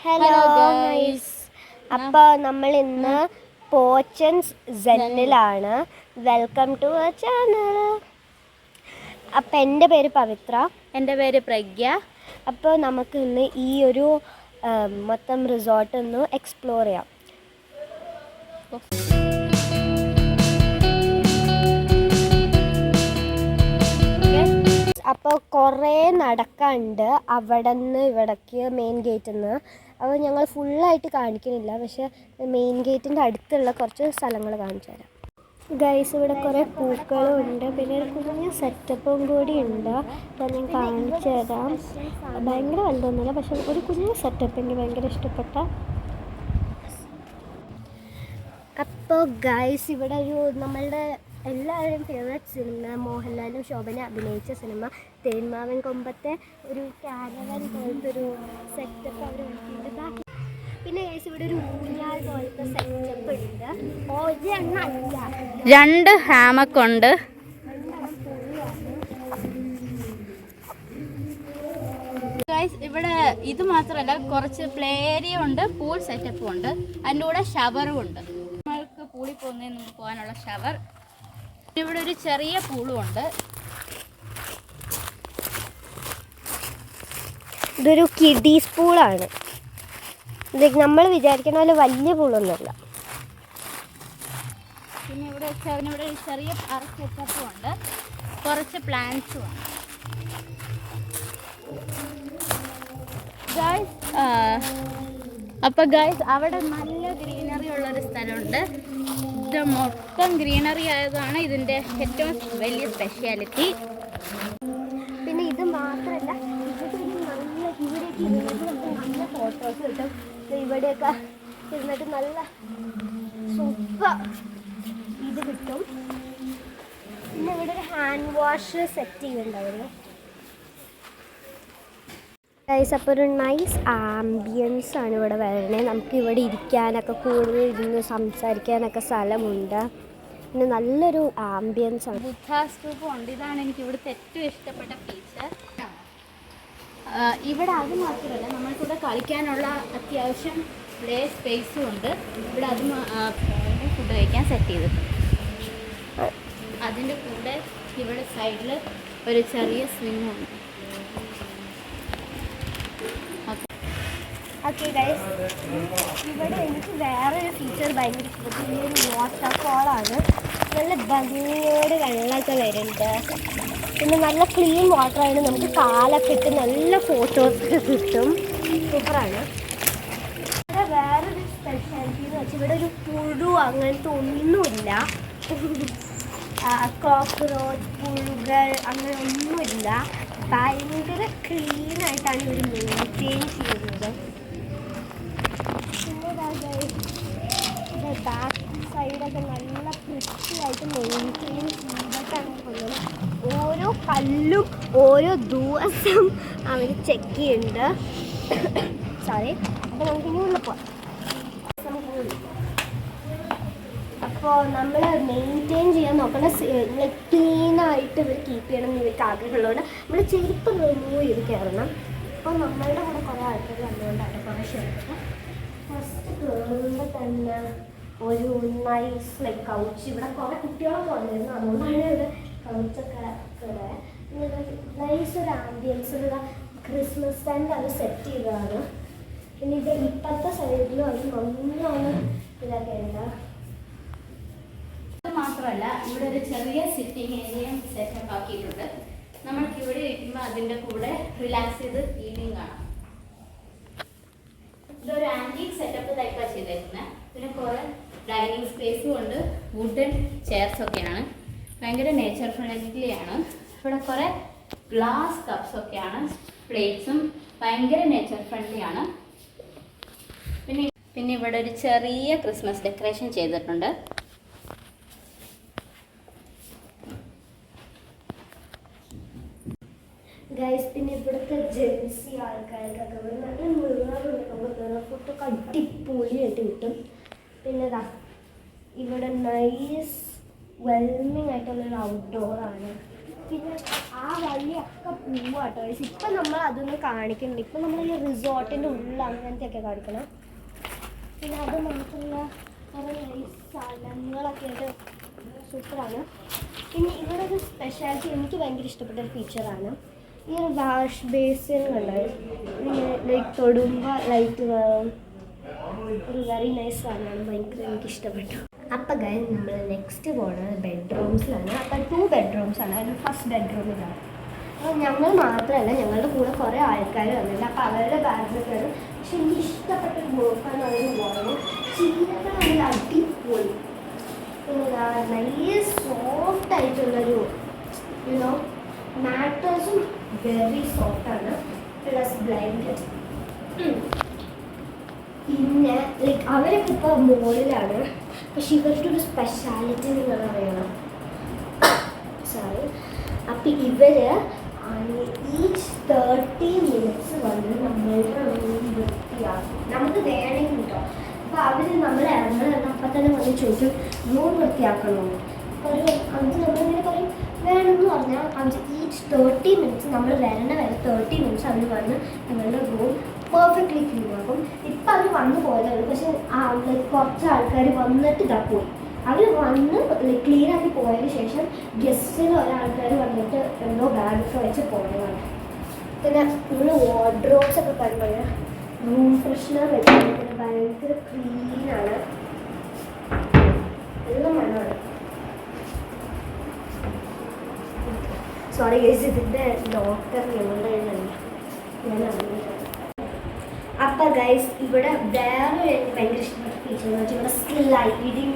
Hello guys, അപ്പോൾ നമ്മൾ ഇന്ന് പോച്ചൻസ് സെന്നിലാണ്. Welcome to our channel. അപ്പോൾ എൻ്റെ പേര് പവിത്ര, എൻ്റെ പേര് പ്രഗ്യ. അപ്പോൾ നമുക്ക് ഇന്ന് ഈ ഒരു മൊത്തം റിസോർട്ട് ഒന്ന് എക്സ്പ്ലോർ ചെയ്യാം. അപ്പോൾ കുറേ നടക്കാനുണ്ട് അവിടെ നിന്ന് ഇവിടേക്ക് മെയിൻ ഗേറ്റിൽ നിന്ന്. അപ്പോൾ ഞങ്ങൾ ഫുള്ളായിട്ട് കാണിക്കുന്നില്ല, പക്ഷേ മെയിൻ ഗേറ്റിൻ്റെ അടുത്തുള്ള കുറച്ച് സ്ഥലങ്ങൾ കാണിച്ചു തരാം. ഗൈസ്, ഇവിടെ കുറേ പൂക്കളും ഉണ്ട്, പിന്നെ ഒരു കുഞ്ഞ് സെറ്റപ്പും കൂടി ഉണ്ട്. അപ്പോൾ ഞാൻ കാണിച്ചു തരാം. ഭയങ്കര വലുതൊന്നുമില്ല, പക്ഷേ ഒരു കുഞ്ഞ് സെറ്റപ്പ് എനിക്ക് ഭയങ്കര ഇഷ്ടപ്പെട്ട. അപ്പോൾ ഗൈസ്, ഇവിടെ ഒരു നമ്മളുടെ എല്ലാവരും ഫേവറേറ്റ് സിനിമ, മോഹൻലാലും ശോഭന അഭിനയിച്ച സിനിമ തേന്മാവൻ കൊമ്പത്തെ ഒരു ക്യാരവൻ പോലത്തെ ഒരു സെറ്റപ്പ് അവർ ഉണ്ടാക്കിയിട്ടുണ്ട്. പിന്നെ ഗൈസ്, ഇവിടെ ഒരു ഊഞ്ഞാൽ പോലത്തെ സെറ്റപ്പ് ഉണ്ട്. രണ്ട് ഹാമക്കുണ്ട്. ഇവിടെ ഇത് മാത്രമല്ല, കുറച്ച് പ്ലേ ഏരിയ ഉണ്ട്, പൂൾ സെറ്റപ്പും ഉണ്ട്, അതിൻ്റെ കൂടെ ഷവറും ഉണ്ട്. നമ്മൾക്ക് പൂളിൽ പോകുന്നതിന് നമുക്ക് പോകാനുള്ള ഷവർ. ഇവിടെ ഒരു ചെറിയ പൂളും ഉണ്ട്. ഇതൊരു കിഡീസ് പൂളാണ്. ഇത് നമ്മൾ വിചാരിക്കുന്ന പോലെ വലിയ പൂളൊന്നുമല്ല. പിന്നെ ഇവിടെ ഒരു ചെറിയ പാർക്ക് സെറ്റപ്പും ഉണ്ട്, കുറച്ച് പ്ലാന്റ്സും ഉണ്ട്. അപ്പോൾ ഗൈസ്, അവിടെ നല്ല ഗ്രീനറി ഉള്ളൊരു സ്ഥലമുണ്ട്. ഇത് മൊത്തം ഗ്രീനറി ആയതാണ് ഇതിൻ്റെ ഏറ്റവും വലിയ സ്പെഷ്യാലിറ്റി. പിന്നെ ഇത് മാത്രമല്ല, ഇവിടേക്ക് നല്ല ഫോട്ടോസ് കിട്ടും. ഇവിടെയൊക്കെ ഇരുന്നിട്ട് നല്ല സൂപ്പർ ഇത് കിട്ടും. പിന്നെ ഇവിടെ ഒരു ഹാൻഡ് വാഷ് സെറ്റ് ചെയ്യുന്നുണ്ടായിരുന്നു. ഗൈസ്, അപ്പോൾ ഒരു നൈസ് ആംബിയൻസ് ആണ് ഇവിടെ വരണേ. നമുക്ക് ഇവിടെ ഇരിക്കാനൊക്കെ കൂടുതൽ ഇരുന്ന് സംസാരിക്കാനൊക്കെ സ്ഥലമുണ്ട്. പിന്നെ നല്ലൊരു ആംബിയൻസ് ആണ്. ബുദ്ധ സ്തൂപം ഉണ്ട്. ഇതാണ് എനിക്ക് ഇവിടുത്തെ ഏറ്റവും ഇഷ്ടപ്പെട്ട ഫീച്ചർ. ഇവിടെ അത് മാത്രമല്ല, നമ്മൾക്കിവിടെ കളിക്കാനുള്ള അത്യാവശ്യം പ്ലേ സ്പേസും ഉണ്ട്. ഇവിടെ അത് ഫുഡ് കഴിക്കാൻ സെറ്റ് ചെയ്തിട്ടുണ്ട്. അതിൻ്റെ കൂടെ ഇവിടെ സൈഡിൽ ഒരു ചെറിയ സ്വിമ്മും ഉണ്ട്. ഓക്കെ ഗൈസ്, ഇവിടെ എനിക്ക് വേറൊരു ഫീച്ചർ ഭയങ്കര ഇഷ്ടപ്പെട്ടു. ഈ ഒരു വാട്ടർഫോളാണ്. നല്ല ഭംഗിയോട് വെള്ളമൊക്കെ വരുന്നുണ്ട്. പിന്നെ നല്ല ക്ലീൻ വാട്ടറാണ്. നമുക്ക് കാലൊക്കെ ഇട്ട് നല്ല ഫോട്ടോസൊക്കെ കിട്ടും. സൂപ്പറാണ്. ഇവിടെ വേറൊരു സ്പെഷ്യാലിറ്റി എന്ന് വെച്ചാൽ ഇവിടെ ഒരു പുഴു അങ്ങനത്തെ ഒന്നുമില്ല. കോക്രോച്ച്, പുഴുകൾ അങ്ങനെ ഒന്നുമില്ല. ഭയങ്കര ക്ലീനായിട്ടാണ് ഇവർ മെയിൻറ്റെയിൻ ചെയ്യുന്നത്. പിന്നെ ബാക്ക് സൈഡൊക്കെ നല്ല വൃത്തിയായിട്ട് മെയിൻറ്റെയിൻ ചെയ്തിട്ടാണ് പോകുന്നത്. ഓരോ കല്ലും ഓരോ ദിവസം അവർ ചെക്ക് ചെയ്യുന്നുണ്ട്. സോറി. അപ്പോൾ നമുക്ക് ഇനി ഉള്ളിൽ പോകാം. അപ്പോൾ നമ്മൾ മെയിൻറ്റെയിൻ ചെയ്യാൻ നോക്കണം. ക്ലീനായിട്ട് ഇവർ കീപ്പ് ചെയ്യണം എന്ന് ഇവർക്ക് ആഗ്രഹമുള്ളതുകൊണ്ട് നമ്മൾ ചെരുപ്പ് റിമൂവ് ചെയ്ത് കയറണം. അപ്പോൾ നമ്മളുടെ കൂടെ കുറേ ആൾക്കാർ വന്നുകൊണ്ടാണ് കുറേ ഷെയർ. ഫസ്റ്റ് കയറുമ്പോൾ തന്നെ ഒരു നൈസ് കൗച്ച്. ഇവിടെ കുറേ കുട്ടികളൊക്കെ വന്നിരുന്നു, അതുകൊണ്ടാണ് ഇവിടെ കൗച്ചൊക്കെ കയറുക. നൈസ് ഒരു ആംബിയൻസ് ഉള്ള ക്രിസ്മസ് ടൈമിൽ അത് സെറ്റ് ചെയ്തതാണ്. പിന്നെ ഇത് ഇപ്പോഴത്തെ സൈഡിലും അത് നന്നാണ് ഇതാക്കേണ്ട. അത് മാത്രമല്ല, ഇവിടെ ഒരു ചെറിയ സിറ്റിംഗ് ഏരിയയും സെറ്റപ്പ് ആക്കിയിട്ടുണ്ട്. നമ്മൾക്ക് ഇവിടെ ഇരിക്കുമ്പോൾ അതിൻ്റെ കൂടെ റിലാക്സ് ചെയ്ത് ഈവനിങ് കാണാം. ഇതൊരു ആൻറ്റീക് സെറ്റപ്പ് ടൈപ്പാണ് ചെയ്തേക്കുന്നത്. പിന്നെ കുറേ ഡൈനിങ് സ്പേസും ഉണ്ട്. വുഡൻ ചെയർസ് ഒക്കെയാണ്. ഭയങ്കര നേച്ചർ ഫ്രണ്ട്ലി ആണ്. ഇവിടെ കുറേ ഗ്ലാസ് കപ്സ് ഒക്കെയാണ്. പ്ലേറ്റ്സും ഭയങ്കര നേച്ചർ ഫ്രണ്ട്ലി ആണ്. പിന്നെ ഇവിടെ ഒരു ചെറിയ ക്രിസ്മസ് ഡെക്കറേഷൻ ചെയ്തിട്ടുണ്ട്. ഗൈസ്, പിന്നെ ഇവിടുത്തെ ജെൻസി ആൾക്കാർക്കൊക്കെ ഇവിടെ നല്ല മുഴുവൻ ഫുഡൊക്കെ അടിപൊളിയായിട്ട് കിട്ടും. പിന്നെ ഇവിടെ നൈസ് വെൽമിങ് ആയിട്ടുള്ളൊരു ഔട്ട്ഡോറാണ്. പിന്നെ ആ വള്ളിയൊക്കെ പൂവാട്ടോ. ഇപ്പം നമ്മൾ അതൊന്നും കാണിക്കുന്നുണ്ട്. ഇപ്പം നമ്മൾ ഈ റിസോർട്ടിൻ്റെ ഉള്ളിൽ അങ്ങനത്തെയൊക്കെ കാണിക്കണം. പിന്നെ അത് മാത്രമല്ല കുറേ നൈസ് സ്ഥലങ്ങളൊക്കെ ആയിട്ട് സൂപ്പറാണ്. പിന്നെ ഇവിടെ ഒരു സ്പെഷ്യാലിറ്റി എനിക്ക് ഭയങ്കര ഇഷ്ടപ്പെട്ട ഒരു ഫീച്ചറാണ് ഈ ഒരു വാഷ് ബേസിൻ കണ്ടത്. ലൈക്ക് തൊടുമ്പോൾ ലൈറ്റ് ഒരു വെരി നൈസ് സാധനമാണ്. ഭയങ്കര എനിക്ക് ഇഷ്ടപ്പെട്ടു. അപ്പം ഗൈസ് നമ്മൾ നെക്സ്റ്റ് പോകുന്നത് ബെഡ്റൂംസിലാണ്. അപ്പം 2 ബെഡ്റൂംസാണ്. അതിൽ ഫസ്റ്റ് ബെഡ്റൂമിലാണ്. അപ്പോൾ ഞങ്ങൾ മാത്രമല്ല, ഞങ്ങളുടെ കൂടെ കുറേ ആൾക്കാർ വന്നില്ല. അപ്പോൾ അവരുടെ ബാഗിലൊക്കെ വരും. പക്ഷെ എനിക്ക് ഇഷ്ടപ്പെട്ട ഒരു വർക്കാണ് അതിന് പോകുന്നത്. ചീരകൾ അതിൽ അടിപൊളി, നല്ല സോഫ്റ്റ് ആയിട്ടുള്ളൊരു യുനോ മാറ്റേഴ്സും വെരി സോഫ്റ്റാണ്. Plus blanket. പിന്നെ ലൈക്ക് അവരൊക്കെ ഇപ്പോൾ മുകളിലാണ്. പക്ഷെ ഇവരുടെ ഒരു സ്പെഷ്യാലിറ്റി നിങ്ങൾ അറിയണം. സോറി. അപ്പം ഇവർ ഈച്ച് 30 മിനിറ്റ്സ് വന്ന് നമ്മളുടെ റൂം വൃത്തിയാക്കും. നമുക്ക് വേണമെങ്കിൽ കേട്ടോ. അപ്പോൾ അവർ നമ്മൾ ഇറങ്ങണം അപ്പം തന്നെ വന്ന് ചോദിക്കും റൂം വൃത്തിയാക്കണോ. അപ്പോൾ ഒരു നമ്മളിങ്ങനെ പറയും വേണമെന്ന് പറഞ്ഞാൽ ഈച്ച് 30 മിനിറ്റ്സ് നമ്മൾ വരണ വരെ 30 മിനിറ്റ്സ് അവർ വന്ന് നമ്മളുടെ റൂം പെർഫെക്റ്റ്ലി ക്ലീൻ ആക്കും. ഇപ്പം അവർ വന്നു പോയതാണ്. പക്ഷെ കുറച്ച് ആൾക്കാർ വന്നിട്ട് ഇതാ പോയി. അവർ വന്ന് ക്ലീൻ ആക്കി പോയതിന് ശേഷം ഗസ്റ്റിൽ ഒരാൾക്കാർ വന്നിട്ട് എന്തോ ബാഗൊക്കെ വെച്ച് പോയതാണ്. പിന്നെ നമ്മൾ വാർഡ്രോബ്സ് ഒക്കെ പറയുമ്പോൾ റൂം ഫ്രഷ്നർ വെച്ചിട്ട് ഭയങ്കര ക്ലീനാണ്. എല്ലാം മണമാണ്. സോറി ഗൈസ്, ഇതിൻ്റെ ലോക്കർ ഞങ്ങളുടെ കയ്യിലല്ല, ഞാൻ അറിഞ്ഞില്ല. അപ്പം ഗൈസ് ഇവിടെ വേറെ എനിക്ക് ഭയങ്കര ഇഷ്ടപ്പെട്ട ഫീച്ചർ എന്ന് വെച്ചാൽ ഇവിടെ സ്ലൈഡിങ്